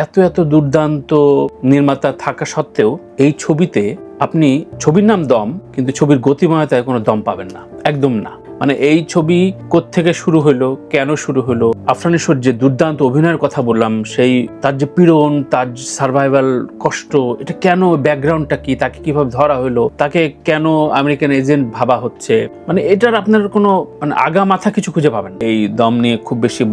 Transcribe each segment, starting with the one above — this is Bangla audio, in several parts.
এত এত দুর্দান্ত নির্মাতা থাকা সত্ত্বেও এই ছবিতে আপনি ছবির নাম দম, কিন্তু ছবির গতিময়তায় কোনো দম পাবেন না, একদম না। মানে এই ছবি কোত্থেকে শুরু হলো, কেন শুরু হলো, আফরান নিশোর যে দুর্দান্ত অভিনয়ের কথা বললাম, সেই তার যে পীড়ন, তার সার্ভাইভাল কষ্ট, এটা কেন, ব্যাকগ্রাউন্ডটা কি, তাকে কিভাবে ধরা হলো, তাকে কেন আমেরিকান এজেন্ট ভাবা হচ্ছে, মানে এটার আপনার কোনো মানে আগা মাথা কিছু খুঁজে পাবেন। এই দম নিয়ে খুব বেশি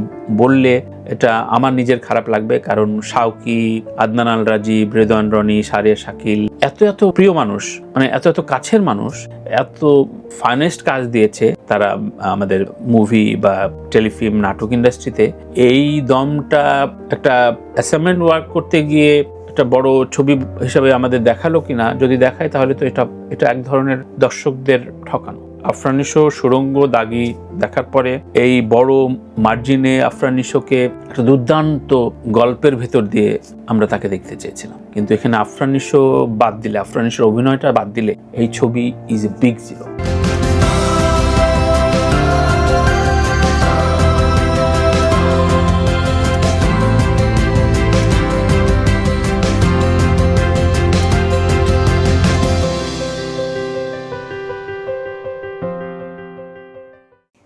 বললে এটা আমার নিজের খারাপ লাগবে, কারণ শাওকি, আদনান আল রাজীব, রেদওয়ান রনি, সারিয়া শাকিল, এত এত প্রিয় মানুষ, মানে এত এত কাছের মানুষ, এত ফাইনেস্ট কাজ দিয়েছে তারা আমাদের মুভি বা টেলিফিল্ম নাটক ইন্ডাস্ট্রিতে। এই দমটা একটা অ্যাসাইনমেন্ট ওয়ার্ক করতে গিয়ে একটা বড় ছবি হিসাবে আমাদের দেখালো কিনা, যদি দেখায় তাহলে তো এটা এক ধরনের দর্শকদের ঠকানো। আফরান নিশো সুড়ঙ্গ দাগি দেখার পরে এই বড় মার্জিনে আফরান নিশোকে একটা দুর্দান্ত গল্পের ভেতর দিয়ে আমরা তাকে দেখতে চেয়েছিলাম, কিন্তু এখানে আফরান নিশো বাদ দিলে, আফরান নিশোর অভিনয়টা বাদ দিলে এই ছবি ইজ এ বিগ জিরো।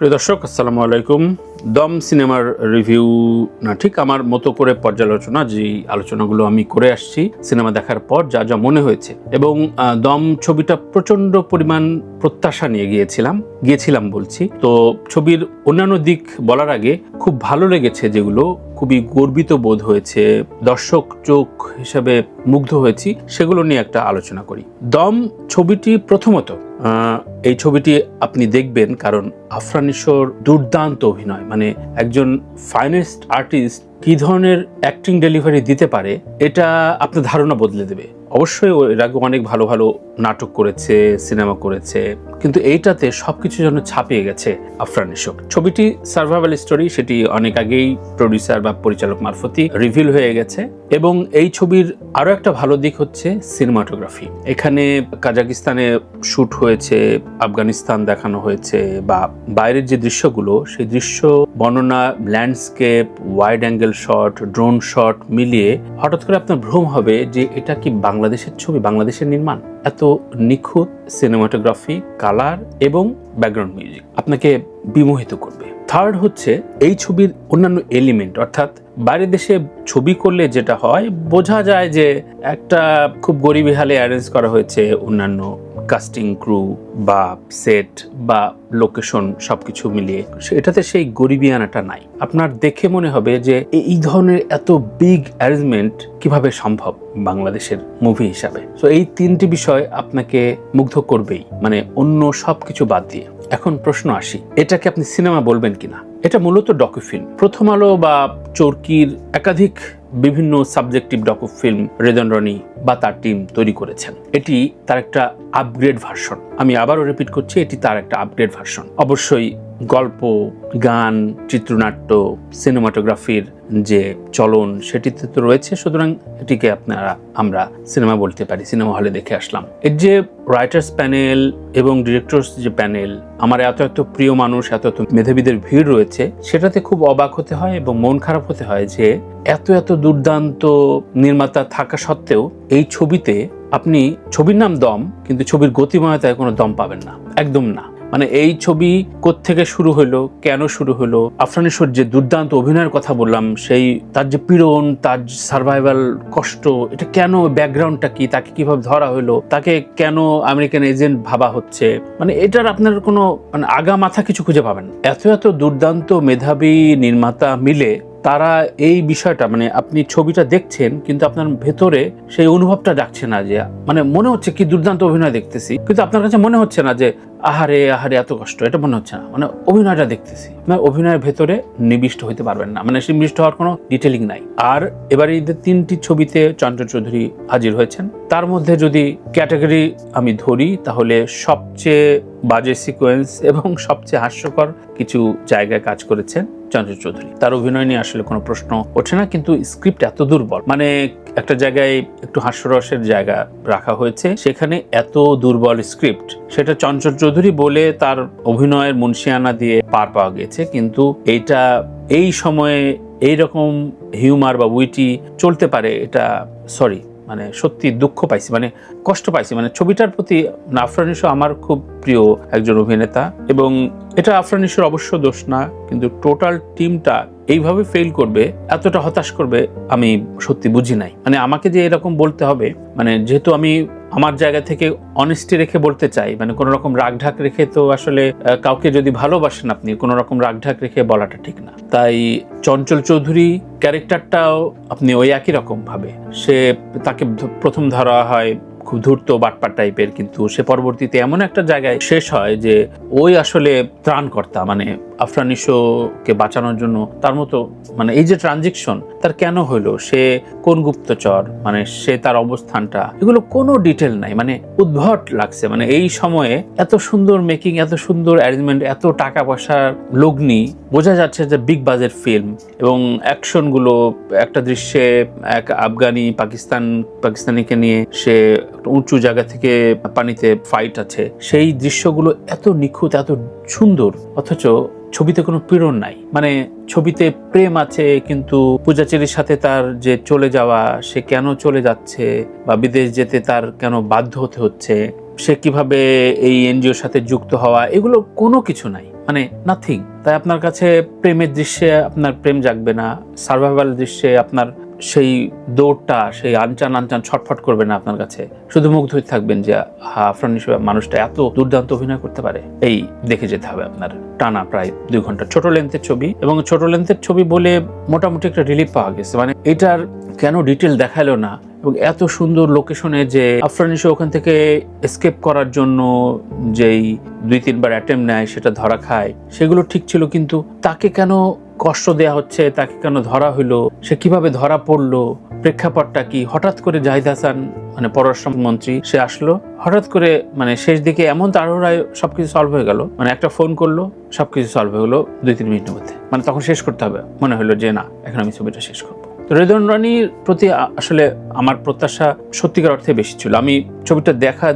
প্রিয় দর্শক, আসসালামু আলাইকুম। দম সিনেমার রিভিউ না, ঠিক আমার মতো করে পর্যালোচনা, যে আলোচনাগুলো আমি করে আসছি সিনেমা দেখার পর যা যা মনে হয়েছে, এবং দম ছবিটা প্রচন্ড পরিমাণ প্রত্যাশা নিয়ে গিয়েছিলাম বলছি। তো ছবির অন্যান্য দিক বলার আগে খুব ভালো লেগেছে যেগুলো, খুবই গর্বিত বোধ হয়েছে, দর্শক চোখ হিসাবে মুগ্ধ হয়েছি, সেগুলো নিয়ে একটা আলোচনা করি। দম ছবিটি প্রথমত এই ছবিটি আপনি দেখবেন কারণ আফরান নিশোর দুর্দান্ত অভিনয়, মানে একজন ফাইনেস্ট আর্টিস্ট কি ধরনের অ্যাক্টিং ডেলিভারি দিতে পারে এটা আপনার ধারণা বদলে দেবে। অবশ্যই এর আগে অনেক ভালো ভালো নাটক করেছে, সিনেমা করেছে, কিন্তু এইটাতে সবকিছু যেন ছাপিয়ে গেছে আফরান নিশো। ছবিটি সার্ভাইভাল স্টোরি, সেটি অনেক আগেই প্রডিউসার বা পরিচালক মারফতই রিভিল হয়ে গেছে। এবং এই ছবির আরো একটা ভালো দিক হচ্ছে সিনেমাটোগ্রাফি। এখানে কাজাকিস্তানে শুট হয়েছে, আফগানিস্তান দেখানো হয়েছে, বা বাইরের যে দৃশ্যগুলো, সেই দৃশ্য বর্ণনা, landscape, wide angle shot, drone shot মিলিয়ে হঠাৎ করে আপনার ভ্রম হবে যে এটা কি বাংলাদেশের ছবি, বাংলাদেশের নির্মাণ। এত নিখুঁত সিনেমাটোগ্রাফি, কালার এবং ব্যাকগ্রাউন্ড মিউজিক আপনাকে বিমোহিত করবে। থার্ড হচ্ছে এই ছবির অন্যান্য এলিমেন্ট, অর্থাৎ বাইরের দেশে ছবি করলে যেটা হয়, বোঝা যায় যে একটা খুব গরিবী হালে অ্যারেঞ্জ করা হয়েছে, অন্যান্য কাস্টিং ক্রু বা সেট বা লোকেশন সবকিছু মিলিয়ে, এটাতে সেই গরিবিয়ানাটা নাই। আপনার দেখে মনে হবে যে এই ধরনের এত বিগ অ্যারেঞ্জমেন্ট কিভাবে সম্ভব বাংলাদেশের মুভি হিসাবে। তো এই তিনটি বিষয় আপনাকে মুগ্ধ করবেই, মানে অন্য সবকিছু বাদ দিয়ে। এখন প্রশ্ন আসি, এটাকে আপনি সিনেমা বলবেন কিনা? এটা মূলত ডকুফিল্ম। প্রথম আলো বা চরকির একাধিক বিভিন্ন সাবজেক্টিভ ডকুফিল্ম রেদওয়ান রনি বা তার টিম তৈরি করেছেন। এটি তার একটা আপগ্রেড ভার্সন। আমি আবারও রিপিট করছি, এটি তার একটা আপগ্রেড ভার্সন। অবশ্যই গল্প, গান, চিত্রনাট্য, সিনেমাটোগ্রাফির যে চলন সেটিতে তো রয়েছে, সুতরাং এটিকে আমরা সিনেমা বলতে পারি, সিনেমা হলে দেখে আসলাম। এর যে রাইটার্স প্যানেল এবং ডিরেক্টরস যে প্যানেল, আমার এত এত প্রিয় মানুষ, এত এত মেধাবীদের ভিড় রয়েছে, সেটাতে খুব অবাক হতে হয় এবং মন খারাপ হতে হয় যে এত এত দুর্দান্ত নির্মাতা থাকা সত্ত্বেও এই ছবিতে আপনি ছবির নাম দম, কিন্তু ছবির গতিময়তায় কোনো দম পাবেন না, একদম না। মানে এই ছবি কোত্থেকে শুরু হলো, কেন শুরু হলো, আফরান নিশোর যে দুর্দান্ত অভিনয়ের কথা বললাম, সেই তার যে পীড়ন, তার সার্ভাইভাল কষ্ট, এটা কেন, ব্যাকগ্রাউন্ডটা কি, তাকে কিভাবে ধরা হলো, তাকে কেন আমেরিকান এজেন্ট ভাবা হচ্ছে, মানে এটার আপনার কোনো মানে আগা মাথা কিছু খুঁজে পাবেন। এত এত দুর্দান্ত মেধাবী নির্মাতা মিলে তারা এই বিষয়টা, মানে আপনি ছবিটা দেখছেন কিন্তু আপনার ভেতরে সেই অনুভবটা ডাকছে না, যে মানে মনে হচ্ছে কি দুর্দান্ত অভিনয় দেখতেছি, কিন্তু আপনার কাছে মনে হচ্ছে না যে আহারে আহারে এত কষ্ট, এটা মনে হচ্ছে না, মানে অভিনয়টা দেখতেছি। আপনার অভিনয়ের ভেতরে নিবিষ্ট হইতে পারবেন না, মানে নিবিষ্ট হওয়ার কোনো ডিটেলিং নাই। আর এবার এই তিনটি ছবিতে চঞ্চল চৌধুরী হাজির হয়েছেন। তার মধ্যে যদি ক্যাটাগরি আমি ধরি, তাহলে সবচেয়ে বাজে সিকোয়েন্স এবং সবচেয়ে হাস্যকর কিছু জায়গায় কাজ করেছেন চঞ্চল চৌধুরী। তার অভিনয় নিয়ে আসলে কোনো প্রশ্ন ওঠে না, কিন্তু স্ক্রিপ্ট এত দুর্বল, মানে একটা জায়গায় একটু হাস্যরসের জায়গা রাখা হয়েছে, সেখানে এত দুর্বল স্ক্রিপ্ট, সেটা চঞ্চল চৌধুরী বলে তার অভিনয়ের মুনশিয়ানা দিয়ে পার পাওয়া গেছে। কিন্তু এইটা এই সময়ে এইরকম হিউমার বা উইটি চলতে পারে, এটা সরি মানে সত্যি দুঃখ পাইছি, মানে কষ্ট পাইছি। মানে ছবিটার প্রতি আফরান নিশো আমার খুব প্রিয় একজন অভিনেতা, এবং এটা আফরান নিশোর অবশ্য দোষ না, কিন্তু টোটাল টিমটা এইভাবে ফেল করবে, এতটা হতাশ করবে আমি সত্যি বুঝি নাই। মানে আমাকে যে এরকম বলতে হবে, মানে যেহেতু আমি আমার জায়গা থেকে অনেস্টি রেখে বলতে চাই, মানে কোনো রকম রাগঢাক রেখে তো আসলে কাউকে যদি ভালোবাসেন আপনি কোনো রকম রাগঢাক রেখে বলাটা ঠিক না। তাই চঞ্চল চৌধুরী ক্যারেক্টারটাও আপনি ওই একই রকম ভাবে, তাকে প্রথম ধরা হয় খুব ধূর্ত বাটপার টাইপের, কিন্তু সে পরবর্তীতে এমন একটা জায়গায় শেষ হয় যে ওই আসলে ত্রাণকর্তা, মানে আফরান নিশোকে বাঁচানোর জন্য তার মতো, মানে এই যে ট্রানজিকশন তার কেন হইলো, সে কোন গুপ্তচর, মানে সে তার অবস্থানটা, এগুলো কোনো ডিটেল নাই, মানে উদ্ভট লাগছে। মানে এই সময়ে এত সুন্দর মেকিং, এত সুন্দর অ্যারেঞ্জমেন্ট, এত টাকা পয়সার লগ্নি, বোঝা যাচ্ছে যে বিগ বাজেট ফিল্ম, এবং অ্যাকশনগুলো একটা দৃশ্যে এক পাকিস্তানিকে নিয়ে সে উঁচু জায়গা থেকে পানিতে ফাইট আছে, সেই দৃশ্যগুলো এত নিখুঁত, এত সুন্দর, অথচ ছবিতে কোনো পীড়ন নাই। মানে ছবিতে প্রেম আছে, কিন্তু পূজাচেরির সাথে তার যে চলে যাওয়া, সে কেন চলে যাচ্ছে বা বিদেশ যেতে তার কেন বাধ্য হতে হচ্ছে, সে কিভাবে এই এনজিওর সাথে যুক্ত হওয়া, এগুলো কোনো কিছু নাই, মানে নাথিং। তাই আপনার কাছে প্রেমের দৃশ্যে আপনার প্রেম জাগবে না, সার্ভাইভাল দৃশ্যে আপনার সেই দৌড়টা, সেই আনচান ছটফট করবে না আপনার কাছে, শুধু মুগ্ধ হয়ে থাকবেন যে আফরান নিশো মানুষটা এত দুর্দান্ত অভিনয় করতে পারে। এই দেখে যেতে হবে আপনার টানা প্রায় 2 ঘন্টা। ছোট লেন্থের ছবি, এবং ছোট লেন্থের ছবি বলে মোটামুটি একটা রিলিফ পাওয়া গেছে। মানে এটার কেন ডিটেল দেখালো না, এবং এত সুন্দর লোকেশনে যে আফরান নিশো ওখান থেকে এসকেপ করার জন্য যেই 2-3 বার অ্যাটেম্প নেয়, সেটা ধরা খায়, সেগুলো ঠিক ছিল, কিন্তু তাকে কেন কষ্ট দেয়া হচ্ছে, তাকে কেন ধরা হইলো, সে কিভাবে ধরা পড়লো, প্রেক্ষাপটটা কি? হঠাৎ করে জাহিদ হাসান, মানে পররাষ্ট্রমন্ত্রী, সে আসলো হঠাৎ করে, মানে শেষ দিকে এমন তাড়াহুড়ায় সবকিছু সলভ হয়ে গেল, মানে একটা ফোন করলো সবকিছু সলভ হয়ে গেলো 2-3 মিনিটের মধ্যে। মানে তখন শেষ করতে হবে, মনে হলো যে না, এখন আমি ছবিটা শেষ করবো। হৃদয়ন রানীর প্রতি আসলে আমার প্রত্যাশা সত্যিকার অর্থে বেশি ছিল। আমি ছবিটা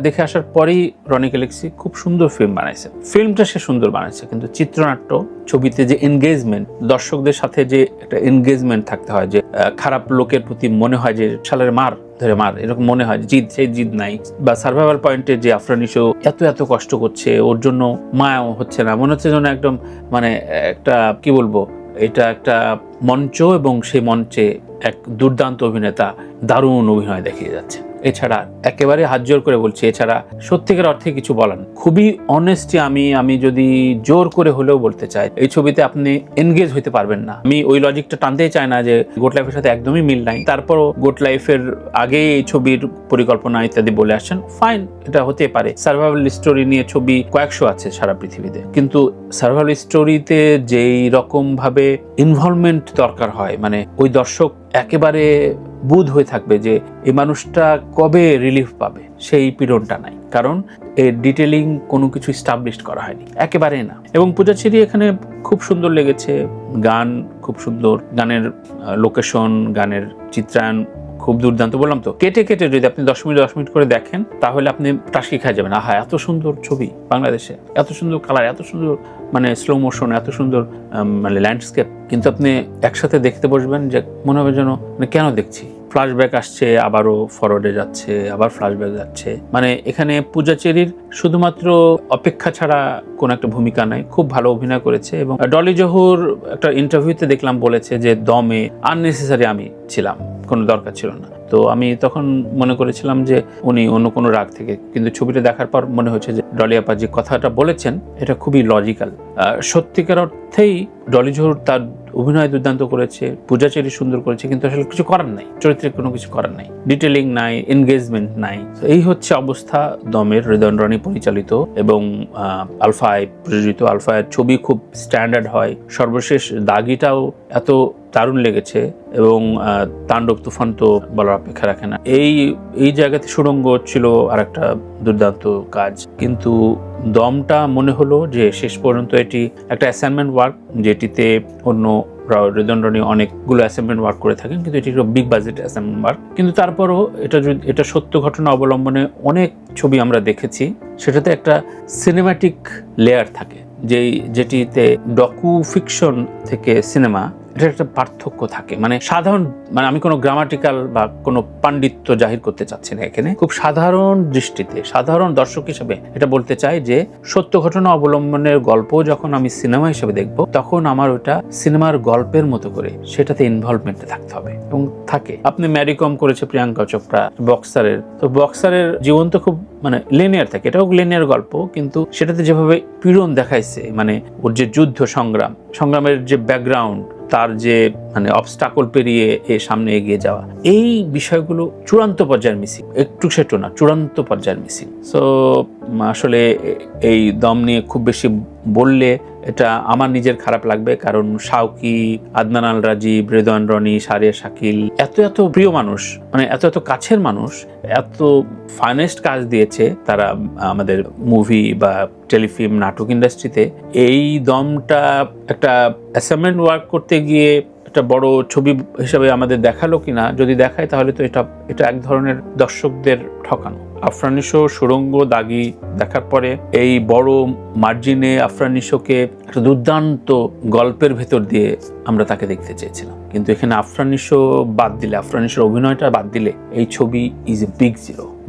দেখে আসার পরেই রনিকে লিখছি, খুব সুন্দর ফিল্ম বানাইছে, ফিল্মটা সে সুন্দর বানাইছে, কিন্তু চিত্রনাট্য, ছবিতে যে এনগেজমেন্ট, দর্শকদের সাথে যে একটা এনগেজমেন্ট থাকতে হয়, যে খারাপ লোকের প্রতি মনে হয় যে শালের মার ধরে মার, এরকম মনে হয়, সেই জিদ নাই, বা সার্ভাইভাল পয়েন্টে যে আফরান নিশো এত কষ্ট করছে, ওর জন্য মায়া হচ্ছে না, মনে হচ্ছে যেন একদম, মানে একটা কি বলবো, এটা একটা মঞ্চ, এবং সেই মঞ্চে এক দুর্দান্ত অভিনেতা দারুণ অভিনয় দেখিয়ে যাচ্ছে। এছাড়া একেবারে হাত জোর করে বলছি, এছাড়া সত্যিকার অর্থে কিছু বলার, খুবই অনেস্টি আমি যদি জোর করে হলেও বলতে চাই, এই ছবিতে আপনি এনগেজ হইতে পারবেন না। আমি ওই লজিকটা টানতেই চাই না যে গোট লাইফের সাথে একদমই মিল নাই, তারপরও গোট লাইফের আগে এই ছবির পরিকল্পনা ইত্যাদি বলে আসছেন, ফাইন, এটা হতে পারে। সার্ভাইভাল স্টোরি নিয়ে ছবি কয়েকশো আছে সারা পৃথিবীতে, কিন্তু সার্ভাইভাল স্টোরিতে যেই রকম ভাবে ইনভলভমেন্ট দরকার হয়, মানে ওই দর্শক একেবারে বুধ হয়ে থাকবে যে এই মানুষটা কবে রিলিফ পাবে, সেই পীড়নটা নাই, কারণ এর ডিটেলিং কোনো কিছু এস্টাবলিশ করা হয়নি, একেবারে না। এবং পূজাচেরি এখানে খুব সুন্দর লেগেছে, গান খুব সুন্দর, গানের লোকেশন, গানের চিত্রায়ন খুব দুর্দান্ত। বললাম তো, কেটে যদি আপনি 10 মিনিট করে দেখেন, তাহলে আপনি টাসকি খাই যাবেন। আহা, এত সুন্দর ছবি বাংলাদেশে, এত সুন্দর কালার, এত সুন্দর মানে স্লো মোশন, এত সুন্দর মানে ল্যান্ডস্কেপ, কিন্তু আপনি একসাথে দেখতে বসবেন যে মনে হবে যেন মানে কেন দেখছি, ফ্ল্যাশব্যাক আসছে, আবারও ফরওয়ার্ডে যাচ্ছে, আবার ফ্ল্যাশব্যাক যাচ্ছে। মানে এখানে পূজাচেরির শুধুমাত্র অপেক্ষা ছাড়া কোন একটা ভূমিকা নাই, খুব ভালো অভিনয় করেছে। এবং ডলি জহুর একটা ইন্টারভিউতে দেখলাম বলেছে যে দমে আননেসেসারি আমি ছিলাম, কোনো দরকার ছিল না। তো আমি তখন মনে করেছিলাম যে উনি অন্য কোনো রাগ থেকে, কিন্তু ছবিটা দেখার পর মনে হয়েছে যে ডলি আপা যে কথাটা বলেছেন এটা খুবই লজিক্যাল। সত্যিকার অর্থেই ডলি জহুর তার অভিনয় দুর্দান্ত করেছে, পূজাচেরি সুন্দর করেছে, কিন্তু আসলে কিছু করার নাই, চরিত্রের কোনো কিছু করার নাই, ডিটেলিং নাই, এনগেজমেন্ট নাই। এই হচ্ছে অবস্থা দমের। হৃদয়ন রানী পরিচালিত এবং আলফায় প্রযোজিত। আলফায়ের ছবি খুব স্ট্যান্ডার্ড হয়। সর্বশেষ দাগিটাও এত দারুণ লেগেছে, এবং তাণ্ডব তুফান তো বলার অপেক্ষা রাখে না। এই জায়গাতে সুড়ঙ্গ ছিল আর একটা দুর্দান্ত কাজ, কিন্তু দমটা মনে হলো যে শেষ পর্যন্ত এটি একটা অ্যাসাইনমেন্ট ওয়ার্ক, যেটিতে অন্য হৃদয়ন রানী অনেকগুলো অ্যাসাইনমেন্ট ওয়ার্ক করে থাকেন, কিন্তু এটি বিগ বাজেট অ্যাসাইনমেন্ট ওয়ার্ক। কিন্তু তারপরও এটা সত্য ঘটনা অবলম্বনে অনেক ছবি আমরা দেখেছি, সেটাতে একটা সিনেম্যাটিক লেয়ার থাকে, যেটিতে ডকু ফিকশন থেকে সিনেমা এটা একটা পার্থক্য থাকে। মানে সাধারণ, মানে আমি কোনো গ্রামাটিক্যাল বা কোনো পাণ্ডিত্য জাহির করতে চাচ্ছি না এখানে, খুব সাধারণ দৃষ্টিতে সাধারণ দর্শক হিসেবে এটা বলতে চাই যে সত্য ঘটনা অবলম্বনের গল্প যখন আমি সিনেমা হিসেবে দেখব, তখন আমার ওটা সিনেমার গল্পের মতো করে সেটাতে ইনভলভমেন্টে থাকতে হবে এবং থাকে। আপনি ম্যারি কম করেছে প্রিয়াঙ্কা চোপড়া বক্সারের, তো বক্সারের জীবন তো খুব মানে লিনিয়ার থাকে, এটাও লিনিয়ার গল্প, কিন্তু সেটাতে যেভাবে পীড়ন দেখাইছে, মানে ওর যে যুদ্ধ সংগ্রামের যে ব্যাকগ্রাউন্ড, তার যে মানে অবস্টাকল পেরিয়ে সামনে এগিয়ে যাওয়া, এই বিষয়গুলো চূড়ান্ত পর্যায়ের মিসিং, একটু সেটু না, চূড়ান্ত পর্যায়ের মিসিং। সো আসলে এই দম নিয়ে খুব বেশি বললে এটা আমার নিজের খারাপ লাগবে, কারণ শাওকি, আদনান আল রাজীব, রেদওয়ান রনি, সারিয়া শাকিল, এত প্রিয় মানুষ, মানে এত কাছের মানুষ, এত ফাইনেস্ট কাজ দিয়েছে তারা আমাদের মুভি বা টেলিফিল্ম নাটক ইন্ডাস্ট্রিতে। এই দমটা একটা অ্যাসাইনমেন্ট ওয়ার্ক করতে গিয়ে একটা বড় ছবি হিসাবে আমাদের দেখালো কিনা, যদি দেখায় তাহলে তো এটা এক ধরনের দর্শকদের ঠকানো। আফরান নিশো সুড়ঙ্গ দাগি দেখার পরে এই বড় মার্জিনে আফরান নিশোকে একটা দুর্দান্ত গল্পের ভেতর দিয়ে আমরা তাকে দেখতে চেয়েছিলাম, কিন্তু এখানে আফরান নিশো বাদ দিলে, আফরান নিশোর অভিনয়টা বাদ দিলে এই ছবি ইজ এ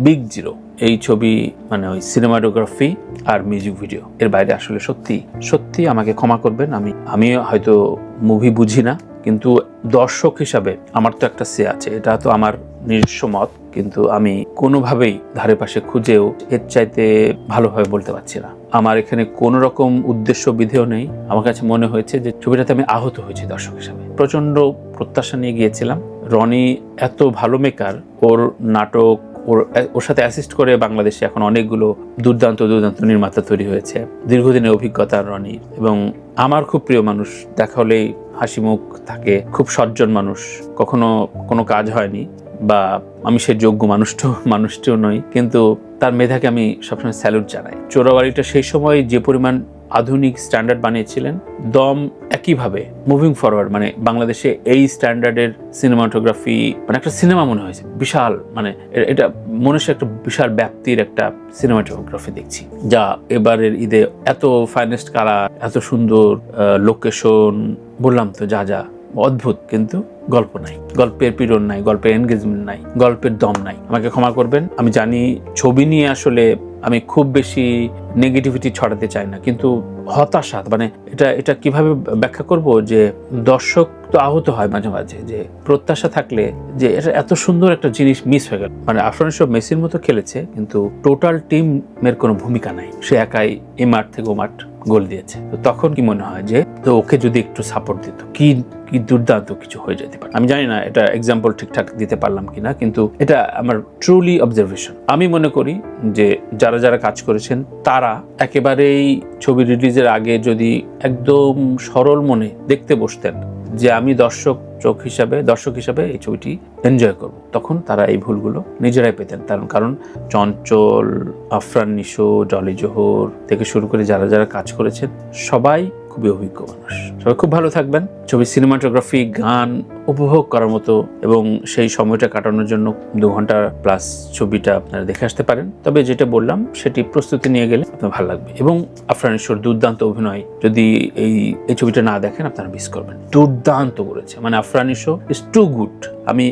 বিগ জিরো। এই ছবি মানে ওই সিনেমাটোগ্রাফি আর মিউজিক ভিডিও এর বাইরে আসলে সত্যি আমাকে ক্ষমা করবেন, আমি হয়তো মুভি বুঝি না, কিন্তু দর্শক হিসাবে আমার তো একটা সে আছে, এটা তো আমার নিজস্ব মত, কিন্তু আমি কোনোভাবেই ধারে পাশে খুঁজেও এর চাইতে ভালোভাবে বলতে পারছি না। আমার এখানে কোনো রকম উদ্দেশ্য বিধেয় নেই। আমার কাছে মনে হয়েছে যে ছবিটাতে আমি আহত হয়েছি দর্শক হিসাবে, প্রচন্ড প্রত্যাশা নিয়ে গিয়েছিলাম। রনি এত ভালো মেকার, ওর নাটক, ওর সাথে অ্যাসিস্ট করে বাংলাদেশে এখন অনেকগুলো দুর্দান্ত নির্মাতা তৈরি হয়েছে, দীর্ঘদিনের অভিজ্ঞতার রনি, এবং আমার খুব প্রিয় মানুষ, দেখা হলেই হাসি মুখ থাকে, খুব সজ্জন মানুষ, কখনো কোনো কাজ হয়নি, বা আমি সে যোগ্য মানুষটিও নই, কিন্তু তার মেধাকে আমি সবসময় স্যালুট জানাই। চোরাবাড়িটা সেই সময় যে পরিমাণ আধুনিক স্ট্যান্ডার্ড বানিয়েছিলেন, দম একইভাবে মুভিং ফরওয়ার্ড, মানে বাংলাদেশে এই স্ট্যান্ডার্ডের সিনেমাটোগ্রাফি, মানে একটা সিনেমা মনে হয়েছে বিশাল, মানে এটা মনে হচ্ছে একটা বিশাল ব্যাপ্তির একটা সিনেমাটোগ্রাফি দেখছি, যা এবারের ঈদে এত ফাইনেস্ট কালার, এত সুন্দর লোকেশন, বললাম তো যা অদ্ভুত, কিন্তু গল্প নাই, গল্পের পীড়ন নাই, গল্পের এনগেজমেন্ট নাই, গল্পের দম নাই। আমাকে ক্ষমা করবেন, আমি জানি ছবি নিয়ে আসলে আমি খুব বেশি নেগেটিভিটি ছড়াতে চাই না, কিন্তু হতাশা, মানে এটা কিভাবে ব্যাখ্যা করব, যে দর্শক তো আহত হয় মাঝে মাঝে, যে প্রত্যাশা থাকলে যে এটা এত সুন্দর একটা জিনিস মিস হয়ে গেল। মানে আফরান নিশো মেসির মতো খেলেছে, কিন্তু টোটাল টিমের কোনো ভূমিকা নাই, সে একাই এই মাঠ থেকে ও মাঠ গোল দিয়েছে। তো তখন কি মনে হয় যে তো ওকে যদি একটু সাপোর্ট দিত, কি দুর্দান্ত কিছু হয়ে যেতে পারে। আমি জানি না এটা এক্সাম্পল ঠিকঠাক দিতে পারলাম কিনা, কিন্তু এটা আমার ট্রুলি অবজারভেশন। আমি মনে করি যে যারা কাজ করেছেন তারা একেবারেই ছবি রিলিজের আগে যদি একদম সরল মনে দেখতে বসতেন যে আমি দর্শক হিসাবে এই ছবিটি এনজয় করব, তখন তারা এই ভুলগুলো নিজেরাই পেতেন। কারণ চঞ্চল, আফরান নিশো, জলি জোহর থেকে শুরু করে যারা কাজ করেছেন সবাই খুবই অভিজ্ঞ মানুষ। সবাই খুব ভালো থাকবেন। ছবি সিনেমাটোগ্রাফি, গান উপভোগ করার মতো, এবং সেই সময়টা কাটানোর জন্য 2 ঘন্টা প্লাস ছবিটা আপনারা দেখে আসতে পারেন। তবে যেটা বললাম সেটি প্রস্তুতি নিয়ে গেলে আপনার ভালো লাগবে। এবং আফরান নিশোর দুর্দান্ত অভিনয়, যদি এই ছবিটা না দেখেন আপনারা মিস করবেন। দুর্দান্ত করেছে, মানে Afran Nisho is too good.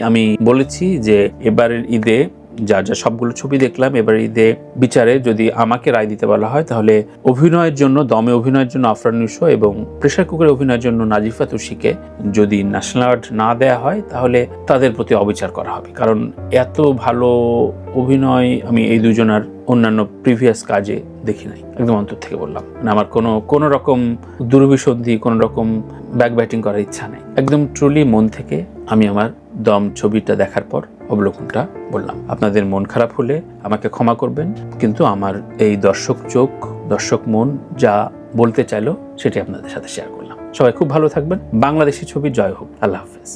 আমি বলেছি যে এবারের ঈদে যা সবগুলো ছবি দেখলাম, এবার ঈদে বিচারে যদি আমাকে রায় দিতে বলা হয়, তাহলে অভিনয়ের জন্য, দমে অভিনয়ের জন্য আফরান নিশো এবং প্রেসার কুকারে অভিনয়ের জন্য নাজিফা তুষিকে যদি ন্যাশনাল অ্যাওয়ার্ড না দেয়া হয়, তাহলে তাদের প্রতি অবিচার করা হবে। কারণ এত ভালো অভিনয় আমি এই দুজনের অন্যান্য প্রিভিয়াস কাজে দেখি নাই, একদম অন্তর থেকে বললাম। মানে আমার কোনো রকম দুরভিসন্ধি, কোনো রকম ব্যাকব্যাটিং করার ইচ্ছা নেই, একদম ট্রুলি মন থেকে আমি আমার দম ছবিটা দেখার পর অবলোকনটা বললাম। আপনাদের মন খারাপ হলে আমাকে ক্ষমা করবেন, কিন্তু আমার এই দর্শক চোখ, দর্শক মন যা বলতে চাইলো সেটি আপনাদের সাথে শেয়ার করলাম। সবাই খুব ভালো থাকবেন। বাংলাদেশি ছবি জয় হোক। আল্লাহ হাফেজ।